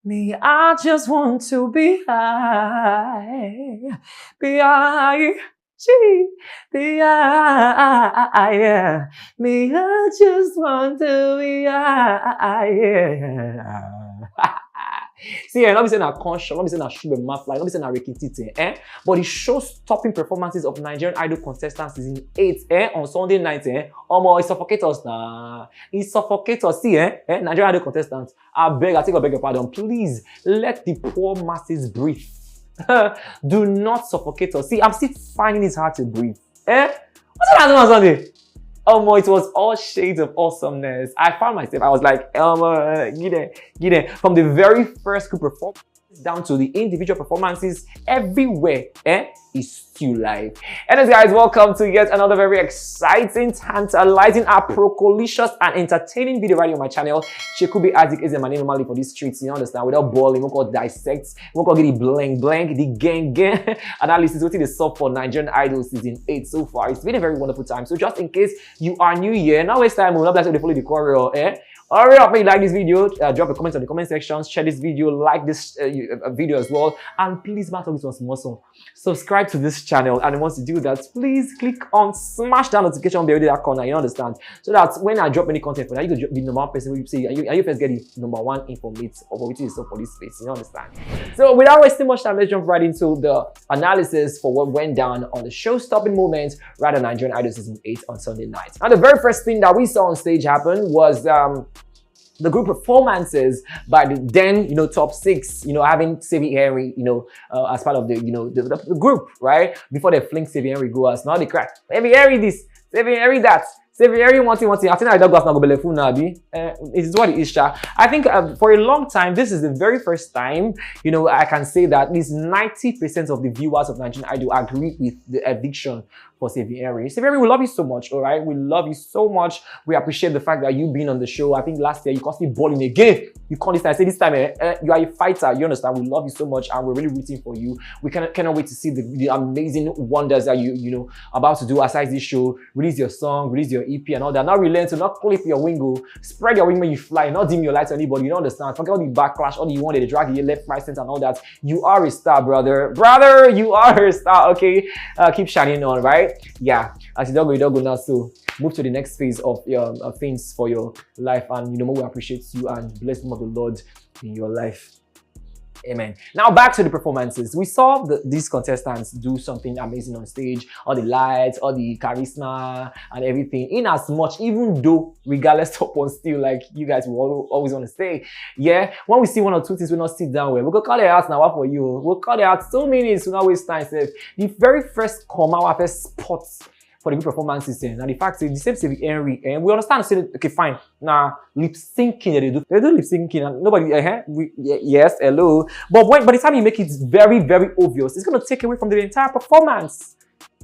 Me, I just want to be high. B-I-G, B-I, yeah. Me, I just want to be high, yeah. See, let me say that conscious, let me say that sugar math, like let me say that rekititi, But the show-stopping performances of Nigerian Idol contestants season 8, on Sunday night, it suffocates us now. It suffocates us. See, Nigerian Idol contestants, I beg your pardon. Please let the poor masses breathe. Do not suffocate us. See, I'm still finding it hard to breathe. What's that on Sunday? It was all shades of awesomeness. I found myself, I was like, get it. From the very first group performance down to the individual performances, everywhere, is still live. Anyways, guys, welcome to yet another very exciting, tantalizing, apocolicious, and entertaining video right here on my channel. Shekubi Azik is my name normally for these streets, you understand? Without boiling, we won't dissect, we won't get the blank, the gang, analysis. What is up for Nigerian Idol season 8 so far? It's been a very wonderful time. So just in case you are new here, now waste time, we'll not like to follow the choreo, Hurry up, if you like this video, drop a comment on the comment section, share this video, like this video as well, and please, matter this was muscle. Subscribe to this channel, and once you do that, please click on smash that notification bell in that corner, you understand? So that when I drop any content for that, you can be the number one person who say, are you first get the number one informate of what is up for this space, you understand? So without wasting much time, let's jump right into the analysis for what went down on the show-stopping moment right on Nigerian Idol season 8 on Sunday night. Now, the very first thing that we saw on stage happen was the group performances by the then, top 6, having Savvy Henry, as part of the, the group, right? Before they fling Savvy Henry go us. Now they crack. Savvy Henry this, Savvy Henry that. Savvy Henry one thing. I think I don't go not go belefu now, it is what it is, Sha. I think for a long time, this is the very first time, I can say that at least 90% of the viewers of Nigerian Idol agree with the eviction for Savvy Henry. Savvy Henry, we love you so much, all right? We love you so much. We appreciate the fact that you've been on the show. I think last year you cost me balling again. You call this time, say this time, you are a fighter. You understand? We love you so much, and we're really rooting for you. We cannot wait to see the amazing wonders that you about to do aside this show. Release your song, release your EP and all that. Not relent to not clip your wingo, spread your wing when you fly, not dim your light to anybody. You don't understand? Forget all the backlash, all you wanted, the drag your left, right, center, and all that. You are a star, brother. Brother, you are a star. Okay, keep shining on, right? Yeah, as you don't go now, so move to the next phase of your things for your life, and we appreciate you and bless the name of the Lord in your life. Amen. Now back to the performances. We saw these contestants do something amazing on stage, all the lights, all the charisma and everything, in as much, even though regardless of one still, like you guys will always want to say, yeah, when we see one or two things, we'll not sit down well. We'll go call it out now for you. We'll call it out 2 minutes, we'll not waste time. The very first our first spots for the good performances, and the fact is the same Savvy Henry, and we understand. Say, okay, fine. Now lip syncing, they do lip syncing, and nobody, yes, hello. But by the time you make it very, very obvious, it's gonna take away from the entire performance,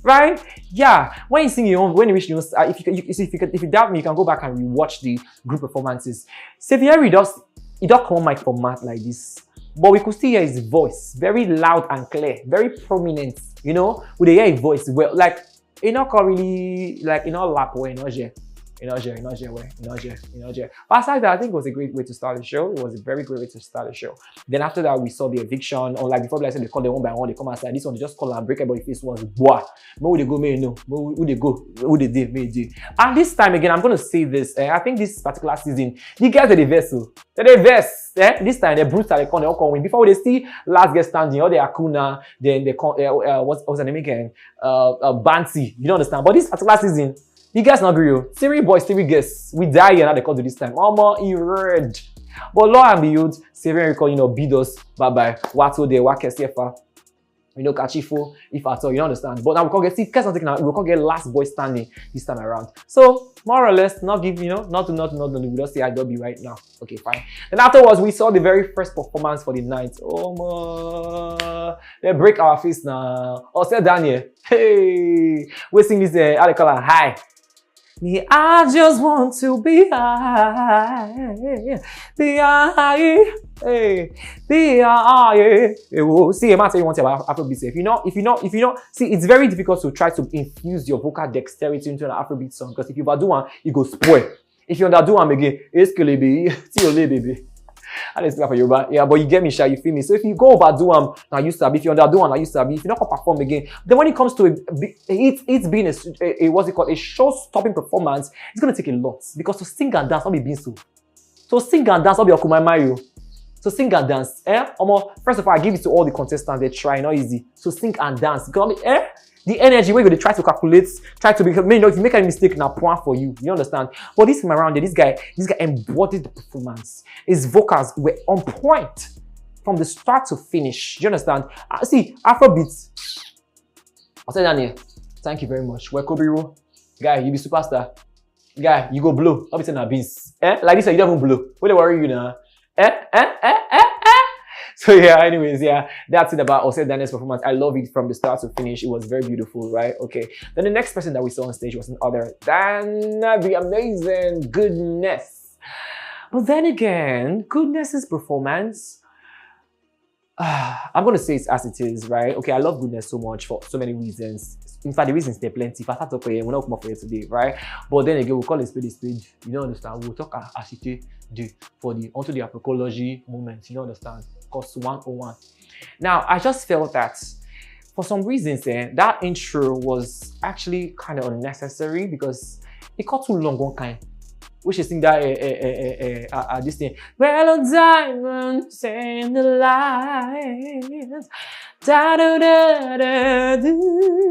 right? Yeah. When you sing your own, when you reach your own, if you doubt me, you can go back and rewatch the group performances. Savvy Henry don't come on mic format like this. But we could still hear his voice, very loud and clear, very prominent, we hear his voice well, like, not really, like, lap way, not share. But aside that, I think it was a great way to start the show. It was a very great way to start the show. Then after that, we saw the eviction, or like before, like I said, they call them one by one, they come outside. This one, they just call and break everybody's face once. Boah. Who they go, may no. Who they go, who they did, may do. And this time again, I'm going to say this. I think this particular season, the guys are the vessel. They're the vest. This time, they're brutal, they all win. Before they see last guest standing, or they Akuna, then they call, what's the name again? Banty. You don't understand. But this particular season, you guys not real. 3 boys, 3 guests. We die here now they call to this time. He read. But Lord and behold, Savvy Henry beat us. Bye-bye. Wato de wake sefa. Kachifo, if at all, you understand. But now we can't get, we can't get last boy standing this time around. So, more or less, not give, not do. We just say IW right now. Okay, fine. Then afterwards, we saw the very first performance for the night. They break our face now. Say Daniel, hey, we sing this, how they call it, high. Me, I just want to be high, be high, hey, be high. See, I'm not saying you want to have Afrobeat. If you know, see, it's very difficult to try to infuse your vocal dexterity into an Afrobeat song, because if you overdo one, you go spoil. If you underdo one again, it's baby. I just for Yoruba. Yeah, but you get me, Sha, you feel me? So if you go overdo now you sabi. If you underdo now you sabi. If you not perform again, then when it comes to it's being a what's it called, a show-stopping performance, it's gonna take a lot because to sing and dance not be being so. So sing and dance not be Okumai Mario. So sing and dance, first of all, I give it to all the contestants. They try, not easy. So sing and dance. Because, the energy where you try to calculate, try to become, if you make any mistake, now point for you. You understand? But this time around, this guy embodied the performance. His vocals were on point from the start to finish. You understand? See, Afrobeats. I'll say that here. Thank you very much. Welcome, Biro. Guy, you be superstar. Guy, you go blow. I'll be saying a beast. Like this, you don't even blow. What they worry you now? So yeah, anyways, yeah, that's it about Ose Daniel's performance. I love it from the start to finish. It was very beautiful, right? Okay. Then the next person that we saw on stage was none other than the amazing Goodness. But then again, Goodness's performance, I'm going to say it as it is, right? Okay, I love Goodness so much for so many reasons. In fact, the reasons they're plenty. If I start talking, we're not come up for it today, right? But then again, we'll call it a spade. You don't understand? We'll talk as it do for onto the apocology moment. You don't understand? Course 101. Now, I just felt that for some reasons, that intro was actually kind of unnecessary because it got too long one kind. Which is in that this thing. Well, diamonds in the light. Da, da, da, da, da.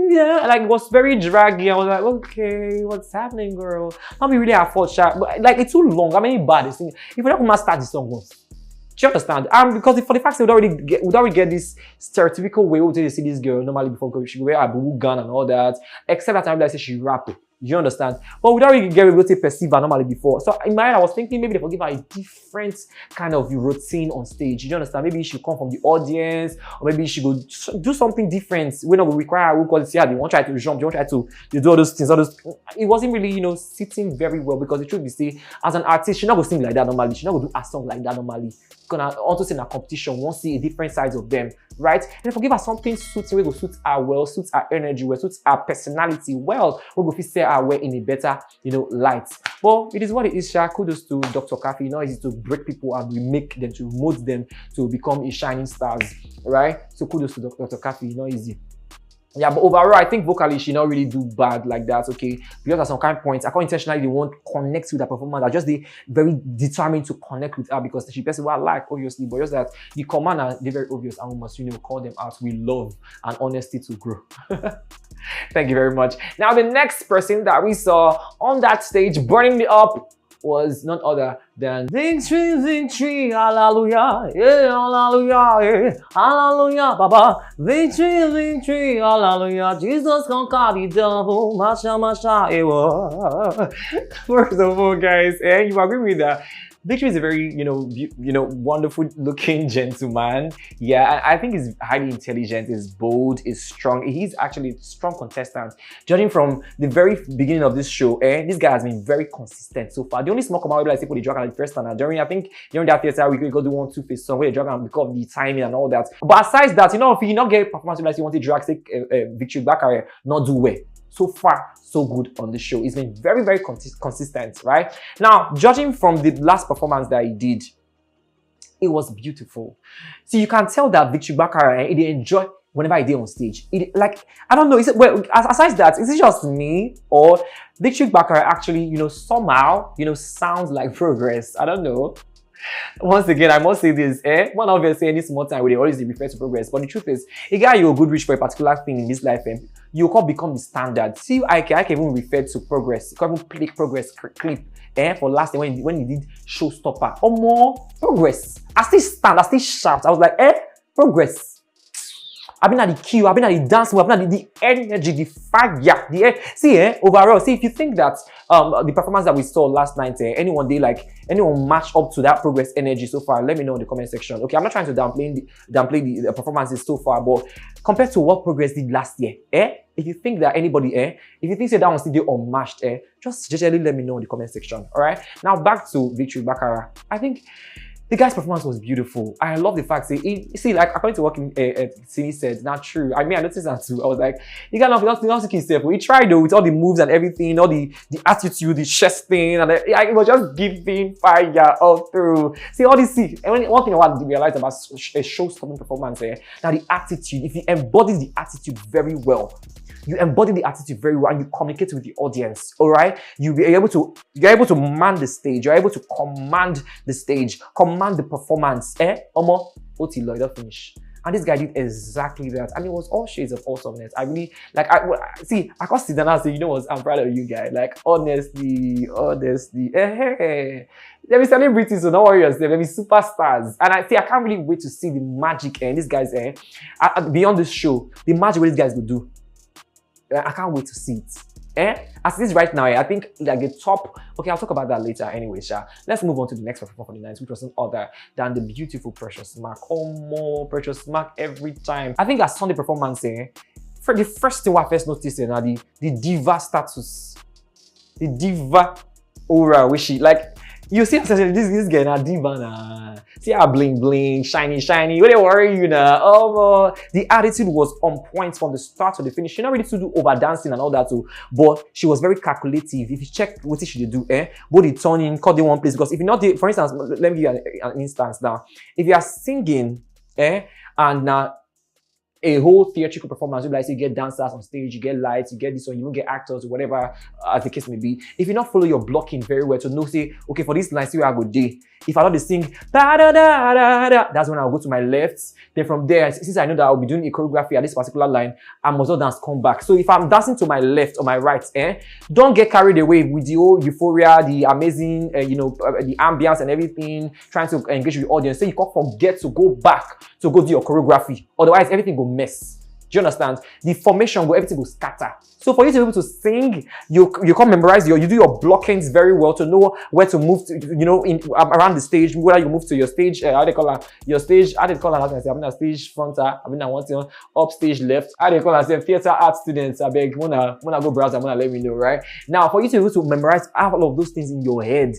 Yeah, like it was very draggy. I was like, okay, what's happening, girl? Not be really a fault shot, but like it's too long. I mean, bad. If we don't start the song once. Do you understand? Because for the fact that we'd already get this stereotypical way to see this girl normally before she wear a boo gun and all that, except that time I say she rap. You understand? But we don't really get able to perceive her normally before. So in my head, I was thinking maybe they will give her a different kind of routine on stage. You understand? Maybe she come from the audience, or maybe she go do something different. We're not going to require her quality. They won't try to jump, they won't try to do all those things. It wasn't really, sitting very well because the truth is, say, as an artist, she's not going to sing like that normally. She's not going to do a song like that normally. Gonna also sing a competition, won't see a different sides of them, right? And if we give her something suiting, we go suit her well, suits her energy well, suits her personality well, we go fit set her well in a better, light. Well, it is what it is, Sha. Kudos to Dr. Kafi. Not easy to break people and remake them, to mold them to become a shining stars, right? So kudos to Dr. Kafi. Not easy. Yeah, but overall, I think vocally she not really do bad like that, okay? Because at some kind of points, I can't intentionally they won't connect with the performance. I just they very determined to connect with her because she person what I like, obviously, but just that the command are they're very obvious and we must call them out with love and honesty to grow. Thank you very much. Now the next person that we saw on that stage burning me up was none other than Victory, Victory, Hallelujah, yeah, Hallelujah, yeah, Hallelujah, Baba, Victory, Victory, Hallelujah, Jesus conquered the devil, Masha, Masha, First of all, guys, you agree with that? Victory is a very, wonderful looking gentleman. Yeah, I think he's highly intelligent, he's bold, he's strong. He's actually a strong contestant. Judging from the very beginning of this show, this guy has been very consistent so far. The only small comment I see for the drag at the first time, during that theater, we could go do 1-2 song where the drag because of the timing and all that. But aside that, if you not get performance like you want to drag, take Victory back career, not do well. So far, so good on the show. He's been very, very consistent, right? Now, judging from the last performance that he did, it was beautiful. See, you can tell that Victory Bakara, he enjoy whenever he did on stage. I don't know, aside that, is it just me or Victory Bakara actually, somehow, sounds like progress? I don't know. Once again, I must say this, one obviously any small time we always refer to progress, but the truth is, a guy you're good reach for a particular thing in this life, you can't become the standard. See, I can even refer to progress. You can even play progress clip, for last time when he did Showstopper or more progress. I still shout. I was like, progress. I've been at the queue, I've been at the dance, I've been at the energy, the fire, see, overall, see, if you think that the performance that we saw last night, anyone match up to that progress energy so far, let me know in the comment section. Okay, I'm not trying to downplay the performances so far, but compared to what progress did last year, if you think that anybody, if you think that one still unmatched, just let me know in the comment section. All right, now back to Victory Bakara. I think The guy's performance was beautiful. I love the fact that see, like according to what Sini said, not true. I mean, I noticed that too. I was like, you got nothing himself. He tried though with all the moves and everything, all the attitude, the chest thing, and it was just giving fire all through. See all this. See, and one thing I want to realize about a show-stopping performance, now the attitude. If you embody the attitude very well. You embody the attitude very well and you communicate with the audience, all right? You're able to man the stage. You're able to command the stage, command the performance. Omo, Oti Lloyd, finish. And this guy did exactly that. And it was all shades of awesomeness. I really, like, I can't sit down and say, you know what, I'm proud of you guys. Like, honestly. There be celebrities, so don't worry yourself. There be superstars. And I can't really wait to see the magic and these guys, beyond this show, the magic what these guys will do. I can't wait to see it. As it is right now, I think like the top. Okay, I'll talk about that later anyway, Let's move on to the next performance for the night, which was none other than the beautiful Precious Mark. Oh, more Precious Mark every time. I think at Sunday performance, for the first thing I first noticed, now the diva status, the diva aura, which she like. You see, this girl na diva na. See her bling bling, shiny. What they worry you now? Oh, the attitude was on point from the start to the finish. She not ready to do over dancing and all that too, but she was very calculative. If you check what she should do, both the turning, cut the one place. Because if you not, for instance, let me give you an instance now. If you are singing, and now. A whole theatrical performance, you like you get dancers on stage, you get lights, you get this one, you won't get actors or whatever as the case may be. If you not follow your blocking very well to know, say, okay, for this line, see where I go day. If I love to sing, da da da da da, that's when I'll go to my left. Then from there, since I know that I'll be doing a choreography at this particular line, I must not dance come back. So if I'm dancing to my left or my right, don't get carried away with the whole euphoria, the amazing, the ambience and everything, trying to engage with the audience. So you can't forget to go back to go do your choreography. Otherwise, everything will mess. Do you understand? The formation will everything will scatter. So for you to be able to sing, you can memorize you do your blockings very well to know where to move to, around the stage, whether you move to your stage, how they call her, your stage, how they call her, how can I say, I'm in a stage fronter, I want to up stage left, how they call her, say, theater art students, I beg, wanna go browse, I wanna let me know, right? Now, for you to be able to memorize all of those things in your head,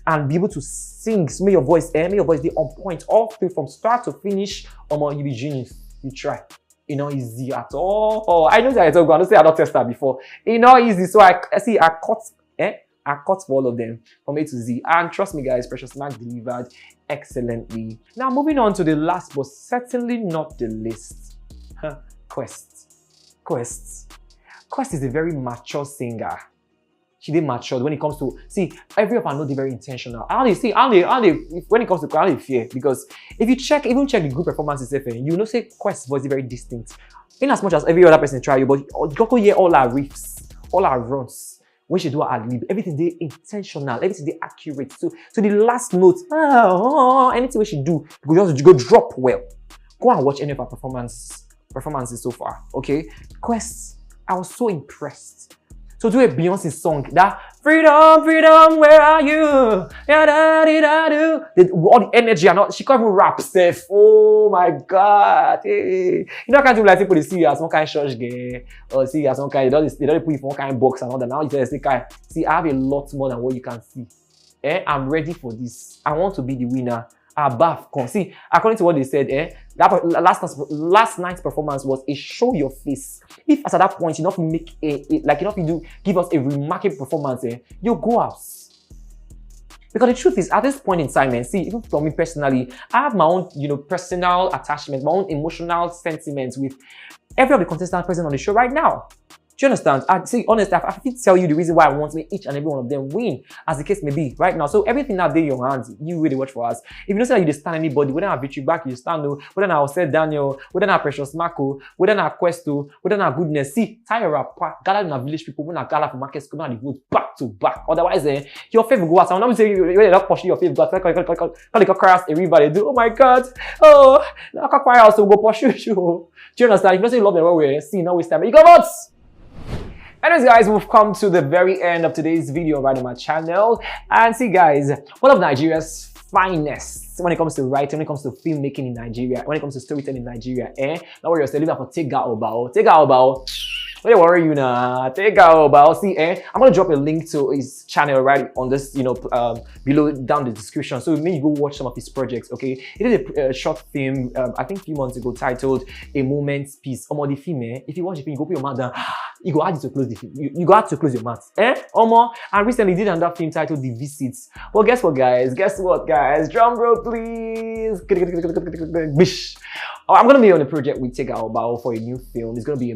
and be able to sing, make your voice be on point, all through from start to finish, you be genius, you try. It's not easy at all. Oh, I know that I'm going to say I don't test that before. It's not easy. So I cut for all of them from A to Z. And trust me, guys, Precious Mark delivered excellently. Now, moving on to the last, but certainly not the least. Quest. Quest is a very mature singer. She did matured when it comes to every of our know they're very intentional. When it comes to I fear because if you even check the group performances, you know say Quest's voice is very distinct. In as much as every other person try you, but you can hear all our riffs, all our runs. When she do her lead, everything they intentional, everything they accurate. So the last note, anything we she do, go drop well. Go and watch any of our performances so far. Okay, Quest, I was so impressed. So do a Beyonce song, that freedom, where are you? All the energy and all, she can't even rap stuff. Oh my God. Hey. You know, I can't do like people see you as some kind of church game or see you as some kind, they don't put you for one kind of box and all that. Now you say, see, I have a lot more than what you can see. I'm ready for this. I want to be the winner. Above, see, according to what they said, that last night's performance was a show your face. If at that point you not make give us a remarkable performance, you go out. Because the truth is, at this point in time, even for me personally, I have my own, personal attachment, my own emotional sentiments with every of the contestants present on the show right now. Do you understand? Honestly, I can tell you the reason why I want each and every one of them win, as the case may be, right now. So everything now in your hands, you really watch for us. If you don't say that you stand anybody, whether I Victory back, you stand, whether I said Daniel, whether I Precious Marco, whether I Questo, whether I Goodness, tie your rapper, gather in a village people, when I gather for markets, come and vote back to back. Otherwise, your favorite go out. I'm not saying you're not pushing your favorite go out. Call cry everybody do. Oh my God. Oh, I can't cry also go pursue you. Do you understand? If you don't say you love them, we're seeing no waste time. You go votes. Anyways, guys, we've come to the very end of today's video right on my channel. And see, guys, one of Nigeria's finest when it comes to writing, when it comes to filmmaking in Nigeria, when it comes to storytelling in Nigeria, Don't worry yourself, leave that for Tega Obao. Tega Obao, Don't worry, you know. Take out, but I'll see. I'm gonna drop a link to his channel right on this, below down the description. So maybe you go watch some of his projects. Okay, he did a short film, I think a few months ago, titled "A Moment's Peace." The film, if you watch the film, you go put your mouth down. You go add it to close the film. You go have to close your mouth. And recently did another film titled "The Visits." Well, guess what, guys? Drum roll, please. I'm gonna be on a project with Tega Obao for a new film. It's gonna be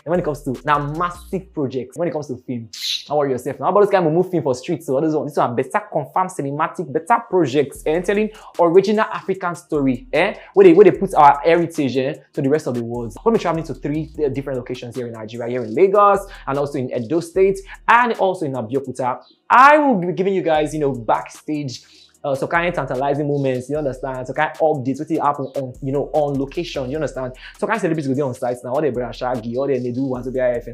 when it comes to now massive projects, when it comes to film, don't worry yourself. Now about this kind of move film for streets, so this one are better confirmed cinematic, better projects, and telling original African story, where they put our heritage to the rest of the world. I'm gonna be traveling to 3 different locations here in Nigeria, here in Lagos, and also in Edo State, and also in Abeokuta. I will be giving you guys, backstage. So kind of tantalizing moments, you understand? So kind of updates, what happen on, on location, you understand? So kind of celebrities go there on sites now, all they bring Shaggy, all they do want to be IFN.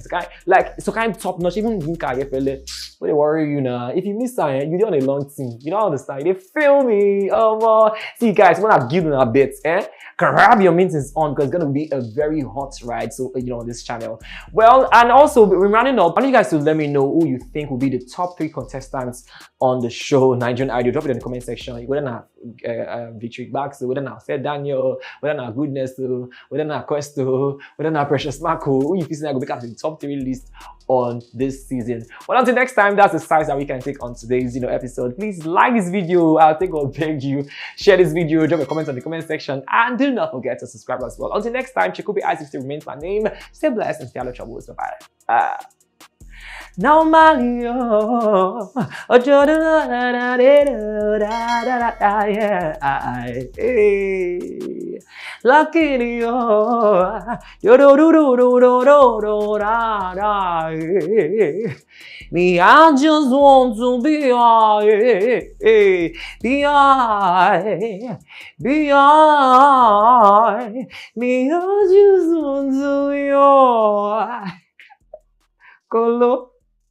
So kind of top notch, even Vinka IFL. What they worry you now? If you miss that, you're on a long team. You don't understand? They feel me. See guys, when I'm giving a bit, grab your meetings on because it's gonna be a very hot ride. So on this channel. Well, and also we're running up. I want you guys to let me know who you think will be the top 3 contestants on the show Nigerian Idol. Drop it in the comment section. Whether not Victory Bax, whether not Said Daniel, whether not Goodness, whether not Questo, whether not Precious Marco, who you think I go back to the top 3 list on this season. Well, until next time, that's the size that we can take on today's episode. Please like this video. I'll take or beg you. Share this video, drop a comment on the comment section, and do not forget to subscribe as well. Until next time, Chikobi Isaac remains my name. Stay blessed and stay out of trouble. Bye. Now Mario, lucky me, I just want to be me, I just want to be Colo.